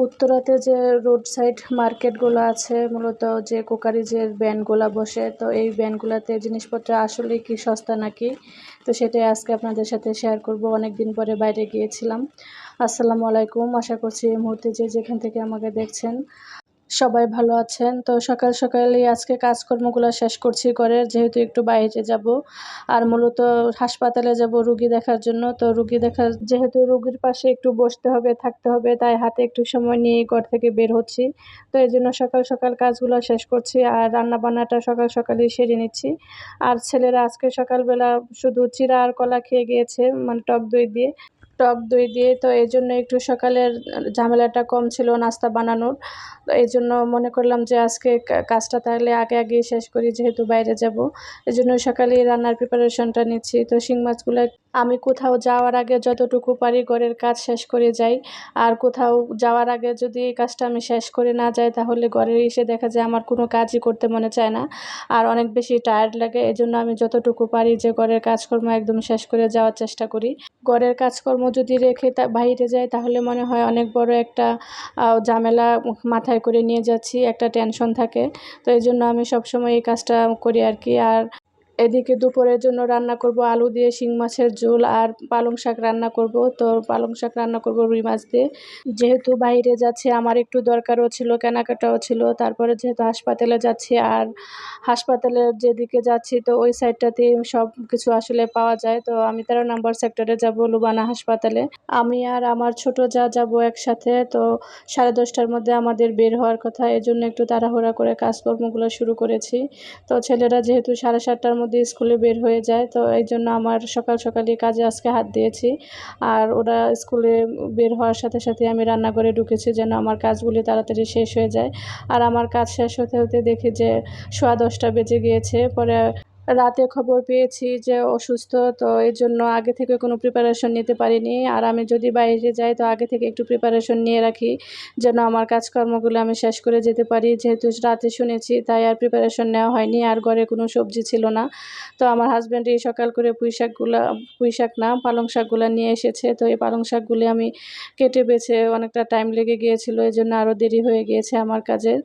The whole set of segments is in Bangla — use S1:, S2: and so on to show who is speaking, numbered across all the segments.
S1: উত্তরাতে যে রোড সাইড মার্কেটগুলো আছে, মূলত যে কোকারিজের ভ্যানগুলা বসে, তো এই ভ্যানগুলাতে জিনিসপত্র আসলেই কি সস্তা নাকি? তো সেটাই আজকে আপনাদের সাথে শেয়ার করব। অনেকদিন পরে বাইরে গিয়েছিলাম। আসসালামু আলাইকুম। আশা করছি এই মুহূর্তে যে যেখান থেকে আমাকে দেখছেন সবাই ভালো আছেন। তো সকাল সকালেই আজকে কাজকর্মগুলো শেষ করছি ঘরের, যেহেতু একটু বাইরে যাব। আর মূলত হাসপাতালে যাব রুগী দেখার জন্য। তো রুগী দেখার যেহেতু রুগীর পাশে একটু বসতে হবে, থাকতে হবে, তাই হাতে একটু সময় নিয়ে ঘর থেকে বের হচ্ছি। তো এই জন্য সকাল সকাল কাজগুলো শেষ করছি আর রান্নাবান্নাটা সকাল সকালই সেরে নিচ্ছি। আর ছেলেরা আজকে সকালবেলা শুধু চিড়া আর কলা খেয়ে গিয়েছে, মানে টক দই দিয়ে। তো এজন্য একটু সকালের ঝামেলাটা কম ছিল নাস্তা বানানোর। তো এজন্য মনে করলাম যে আজকে কাজটা তাহলে আগেই শেষ করি, যেহেতু বাইরে যাব। এজন্য সকালেই রান্নার প্রিপারেশনটা নিচ্ছি। তো শিং মাছগুলা আমি কোথাও যাওয়ার আগে যতটুকু পারি ঘরের কাজ শেষ করে যাই। আর কোথাও যাওয়ার আগে যদি এই কাজটা আমি শেষ করে না যাই, তাহলে ঘরে এসে দেখা যায় আমার কোনো কাজই করতে মনে চায় না। আর অনেক বেশি টায়ার্ড লাগে। এজন্য আমি যতটুকু পারি যে ঘরের কাজকর্ম একদম শেষ করে যাওয়ার চেষ্টা করি। ঘরের কাজকর্ম যদি রেখে বাইরে যাই, তাহলে মনে হয় অনেক বড় একটা ঝামেলা মাথায় করে নিয়ে যাচ্ছি, একটা টেনশন থাকে। তো এই জন্য আমি সবসময় এই কাজটা করি আর কি। আর এদিকে দুপুরের জন্য রান্না করব আলু দিয়ে শিং মাছের ঝোল, আর পালং শাক রান্না করব। তো পালং শাক রান্না করব রুই মাছ দিয়ে। যেহেতু বাইরে যাচ্ছি, আমার একটু দরকারও ছিল, কেনাকাটাও ছিল। তারপরে যেহেতু হাসপাতালে যাচ্ছি, আর হাসপাতালের যেদিকে যাচ্ছি তো ওই সাইডটাতেই সব কিছু আসলে পাওয়া যায়। তো আমি 13 নম্বর সেক্টরে যাব, লুবানা হাসপাতালে। আমি আর আমার ছোট যা যাব একসাথে। তো 10:30টার মধ্যে আমাদের বের হওয়ার কথা, এজন্য একটু তাড়াহুড়া করে কাজকর্মগুলো শুরু করেছি। তো ছেলেরা যেহেতু 7:30টার মধ্যে স্কুলে বের হয়ে যায়, তো এই জন্য আমার সকাল সকালই কাজে আজকে হাত দিয়েছি। আর ওরা স্কুলে বের হওয়ার সাথে সাথে আমি রান্নাঘরে ঢুকেছি, যেন আমার কাজগুলি তাড়াতাড়ি শেষ হয়ে যায়। আর আমার কাজ শেষ হতে হতে দেখি যে 10:15 বেজে গিয়েছে। পরে রাতে খবর পেয়েছি যে অসুস্থ। তো এর জন্য আগে থেকে কোনো প্রিপারেশন নিতে পারিনি। আর আমি যদি বাইরে যাই, তো আগে থেকে একটু প্রিপারেশন নিয়ে রাখি, যেন আমার কাজকর্মগুলো আমি শেষ করে যেতে পারি। যেহেতু রাতে শুনেছি, তাই আর প্রিপারেশন নেওয়া হয়নি। আর ঘরে কোনো সবজি ছিল না। তো আমার হাজব্যান্ড এই সকাল করে পুঁই শাক না, পালং শাকগুলা নিয়ে এসেছে। তো এই পালং শাকগুলি আমি কেটে বেছে অনেকটা টাইম লেগে গিয়েছিল, এজন্য আরও দেরি হয়ে গিয়েছে আমার কাজের।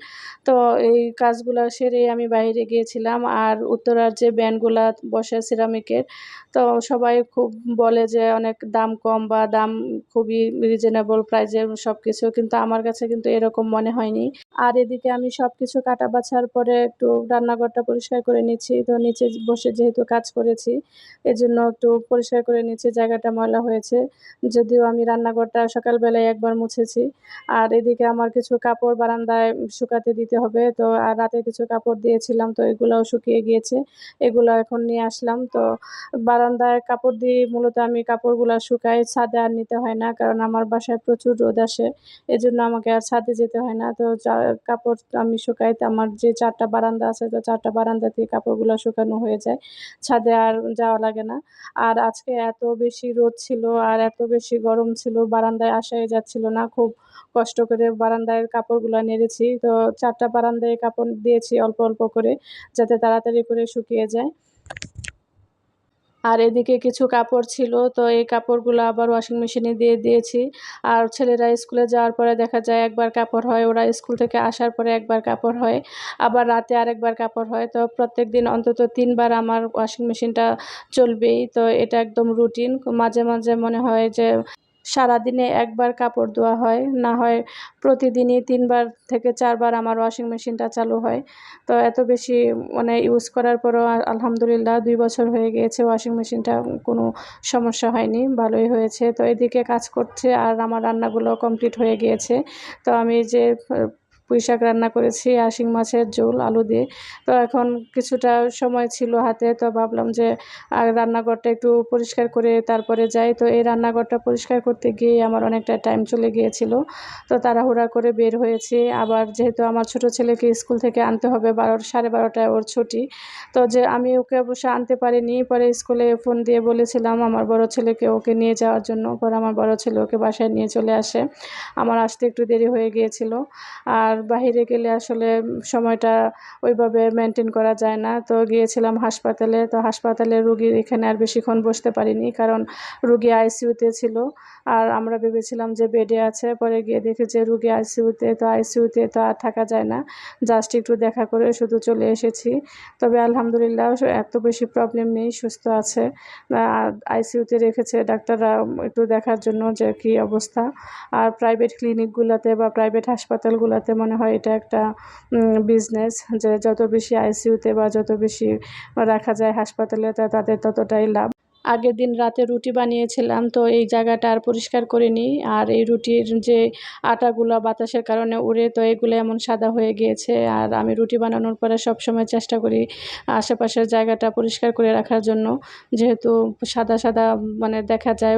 S1: তো এই কাজগুলা সেরে আমি বাইরে গিয়েছিলাম। আর উত্তরার যে ভ্যানগুলা বসে সিরামিকের, তো সবাই খুব বলে যে অনেক দাম কম, বা দাম খুবই রিজনেবল প্রাইজের সবকিছু, কিন্তু আমার কাছে কিন্তু এরকম মনে হয়নি। আর এদিকে আমি সবকিছু কাটা বাছার পরে একটু রান্নাঘরটা পরিষ্কার করে নিচ্ছি। তো নিচে বসে যেহেতু কাজ করেছি, এজন্য একটু পরিষ্কার করে নিচ্ছি, জায়গাটা ময়লা হয়েছে। যদিও আমি রান্নাঘরটা সকালবেলায় একবার মুছেছি। আর এদিকে আমার কিছু কাপড় বারান্দায় শুকাতে দিতে হবে। তো আর রাতে কিছু কাপড় দিয়েছিলাম, তো এগুলাও শুকিয়ে গিয়েছে। এগুলো এখন নিয়ে আসলাম। তো বারান্দায় কাপড় দিয়ে মূলত আমি কাপড়গুলা শুকাই, ছাদে আর নিতে হয় না, কারণ আমার বাসায় প্রচুর রোদ আসে। এজন্য আমাকে আর ছাদে যেতে হয় না। তো কাপড় আমি শুকাই, তো আমার যে 4টা বারান্দা আছে, তো 4টা বারান্দাতেই কাপড়গুলা শুকানো হয়ে যায়। ছাদে আর যাওয়া লাগে না। আর আজকে এত বেশি রোদ ছিল আর এত বেশি গরম ছিল, বারান্দায় আসাই যাচ্ছিল না। খুব কষ্ট করে বারান্দায় কাপড়গুলা নেড়েছি। তো 4টা বারান্দায় কাপড় দিয়েছি অল্প অল্প করে, যাতে তাড়াতাড়ি করে শুকিয়ে যায়। আর এদিকে কিছু কাপড় ছিল, তো এই কাপড়গুলো আবার ওয়াশিং মেশিনে দিয়ে দিয়েছি। আর ছেলেরা স্কুলে যাওয়ার পরে দেখা যায় একবার কাপড় হয়, ওরা স্কুল থেকে আসার পরে একবার কাপড় হয়, আবার রাতে আরেকবার কাপড় হয়। তো প্রত্যেকদিন অন্তত 3 বার আমার ওয়াশিং মেশিনটা চলবেই। তো এটা একদম রুটিন। মাঝে মাঝে মনে হয় যে সারাদিনে একবার কাপড় ধোয়া হয়, না হয় প্রতিদিনই 3 বার থেকে 4 বার আমার ওয়াশিং মেশিনটা চালু হয়। তো এত বেশি মানে ইউজ করার পরও আলহামদুলিল্লাহ 2 বছর হয়ে গিয়েছে ওয়াশিং মেশিনটা, কোনো সমস্যা হয়নি, ভালোই হয়েছে। তো এদিকে কাজ করছে আর আমার রান্নাগুলো কমপ্লিট হয়ে গিয়েছে। তো আমি যে পুঁইশাক রান্না করেছি আর শিং মাছের ঝোল আলু দিয়ে। তো এখন কিছুটা সময় ছিল হাতে, তো ভাবলাম যে রান্নাঘরটা একটু পরিষ্কার করে তারপরে যাই। তো এই রান্নাঘরটা পরিষ্কার করতে গিয়েই আমার অনেকটা টাইম চলে গিয়েছিল। তো তাড়াহুড়া করে বের হয়েছি। আবার যেহেতু আমার ছোট ছেলেকে স্কুল থেকে আনতে হবে, 12:30টায় ওর ছুটি। তো যে আমি ওকে অবশ্য আনতে পারিনি, পরে স্কুলে ফোন দিয়ে বলেছিলাম আমার বড় ছেলেকে ওকে নিয়ে যাওয়ার জন্য। পরে আমার বড় ছেলে ওকে বাসায় নিয়ে চলে আসে। আমার আসতে একটু দেরি হয়ে গিয়েছিল। আর বাহিরে গেলে আসলে সময়টা ওইভাবে মেনটেন করা যায় না। তো গিয়েছিলাম হাসপাতালে। তো হাসপাতালে রুগীর এখানে আর বেশিক্ষণ বসতে পারিনি, কারণ রুগী আইসিইউতে ছিল। আর আমরা ভেবেছিলাম যে বেডে আছে, পরে গিয়ে দেখি যে রুগী আইসিইউতে। তো আইসিইউতে তো আর থাকা যায় না, জাস্ট একটু দেখা করে শুধু চলে এসেছি। তবে আলহামদুলিল্লাহ এত বেশি প্রবলেম নেই, সুস্থ আছে। আইসিইউতে রেখেছে ডাক্তাররা একটু দেখার জন্য যে কী অবস্থা। আর প্রাইভেট ক্লিনিকগুলোতে বা প্রাইভেট হাসপাতালগুলোতে মনে হয় এটা একটা বিজনেস, যে যত বেশি আইসিইউতে বা যত বেশি রাখা যায় হাসপাতালে তাদের ততটাই লাভ। আগের দিন রাতে রুটি বানিয়েছিলাম, তো এই জায়গাটা আর পরিষ্কার করিনি। আর এই রুটির যে আটাগুলো বাতাসের কারণে উড়ে, তো এগুলো এমন সাদা হয়ে গিয়েছে। আর আমি রুটি বানানোর পরে সবসময় চেষ্টা করি আশেপাশের জায়গাটা পরিষ্কার করে রাখার জন্য, যেহেতু সাদা সাদা মানে দেখা যায়,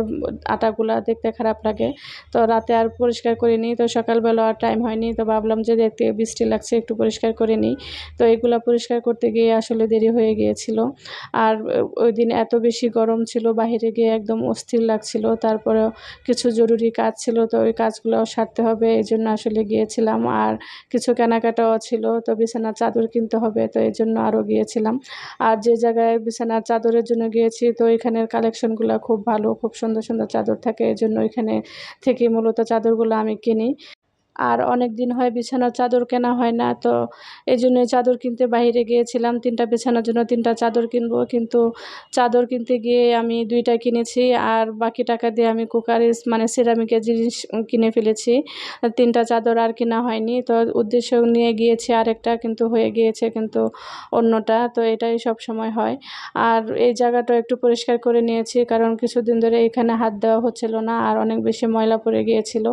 S1: আটাগুলা দেখতে খারাপ লাগে। তো রাতে আর পরিষ্কার করিনি। তো সকালবেলা আর টাইম হয়নি, তো ভাবলাম যে দেখতে বৃষ্টি লাগছে, একটু পরিষ্কার করে নিই। তো এগুলা পরিষ্কার করতে গিয়ে আসলে দেরি হয়ে গিয়েছিল। আর ওই দিন এত বেশি গরম ছিল, বাহিরে গিয়ে একদম অস্থির লাগছিল। তারপরেও কিছু জরুরি কাজ ছিল, তো ওই কাজগুলোও সারতে হবে, এজন্য আসলে গিয়েছিলাম। আর কিছু কেনাকাটাও ছিল, তো বিছানার চাদর কিনতে হবে, তো এজন্য আরও গিয়েছিলাম। আর যে জায়গায় বিছানার চাদরের জন্য গিয়েছি, তো এখানের কালেকশনগুলো খুব ভালো, খুব সুন্দর সুন্দর চাদর থাকে, এজন্য এখানে থেকেই মূলত চাদরগুলো আমি কিনি। আর অনেক দিন হয় বিছানার চাদর কেনা হয় না, তো এজন্যই চাদর কিনতে বাইরে গিয়েছিলাম। ৩টা বিছানার জন্য ৩টা চাদর কিনবো, কিন্তু চাদর কিনতে গিয়ে আমি 2টা কিনেছি, আর বাকি টাকা দিয়ে আমি কুকারিস মানে সিরামিকের জিনিস কিনে ফেলেছি। 3টা চাদর আর কেনা হয়নি। তো উদ্দেশ্য নিয়ে গিয়েছি আরেকটা, কিন্তু হয়ে গিয়েছে কিন্তু অন্যটা। তো এটাই সবসময় হয়। আর এই জায়গাটা একটু পরিষ্কার করে নিয়েছি, কারণ কিছুদিন ধরে এখানে হাত দেওয়া হচ্ছিল না, আর অনেক বেশি ময়লা পড়ে গিয়েছিল।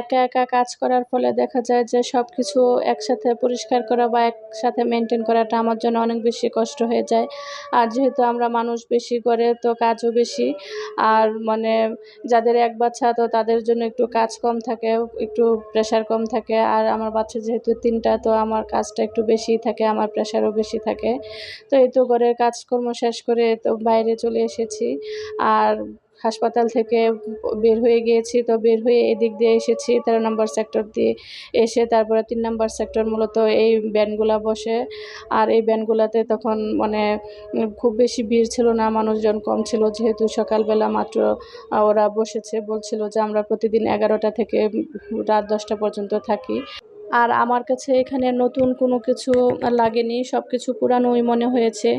S1: একা একা কাজ করার ফলে দেখা যায় যে সবকিছু একসাথে পরিষ্কার করা বা একসাথে মেনটেন করাটা আমার জন্য অনেক বেশি কষ্ট হয়ে যায়। আর যেহেতু আমরা মানুষ বেশি করে, তো কাজও বেশি। আর মানে যাদের এক বাচ্চা, তো তাদের জন্য একটু কাজ কম থাকে, একটু প্রেশার কম থাকে। আর আমার বাচ্চা যেহেতু 3টা, তো আমার কাজটা একটু বেশিই থাকে, আমার প্রেশারও বেশি থাকে। তো এই তো ঘরের কাজকর্ম শেষ করে তো বাইরে চলে এসেছি। আর হাসপাতাল থেকে বের হয়ে গিয়েছি। তো বের হয়ে এদিক দিয়ে এসেছি 13 নম্বর সেক্টর দিয়ে। এসে তারপরে 3 নম্বর সেক্টর, মূলত এই ভ্যানগুলা বসে। আর এই ভ্যানগুলাতে তখন মানে খুব বেশি ভিড় ছিল না, মানুষজন কম ছিল, যেহেতু সকালবেলা মাত্র ওরা বসেছে। বলছিল যে আমরা প্রতিদিন 11টা থেকে রাত 10টা পর্যন্ত থাকি। আর আমার কাছে এখানে নতুন কোনো কিছু লাগেনি, সব কিছু পুরানোই মনে হয়েছে।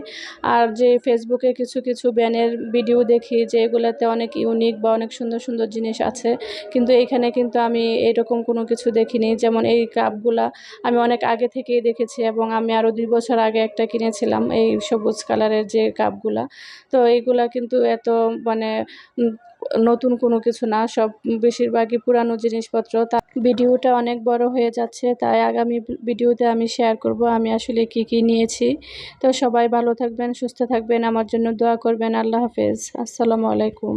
S1: আর যে ফেসবুকে কিছু কিছু ব্যানের ভিডিও দেখি যে এগুলাতে অনেক ইউনিক বা অনেক সুন্দর সুন্দর জিনিস আছে, কিন্তু এইখানে কিন্তু আমি এরকম কোনো কিছু দেখিনি। যেমন এই কাপগুলা আমি অনেক আগে থেকেই দেখেছি, এবং আমি আরও 2 বছর আগে একটা কিনেছিলাম, এই সবুজ কালারের যে কাপগুলা। তো এইগুলা কিন্তু এত মানে উম নতুন কোনো কিছু না, সব বেশিরভাগই পুরানো জিনিসপত্র। ভিডিওটা অনেক বড় হয়ে যাচ্ছে, তাই আগামী ভিডিওতে আমি শেয়ার করব আমি আসলে কি কি নিয়েছি। তো সবাই ভালো থাকবেন, সুস্থ থাকবেন, আমার জন্য দোয়া করবেন। আল্লাহ হাফেজ। আসসালামু আলাইকুম।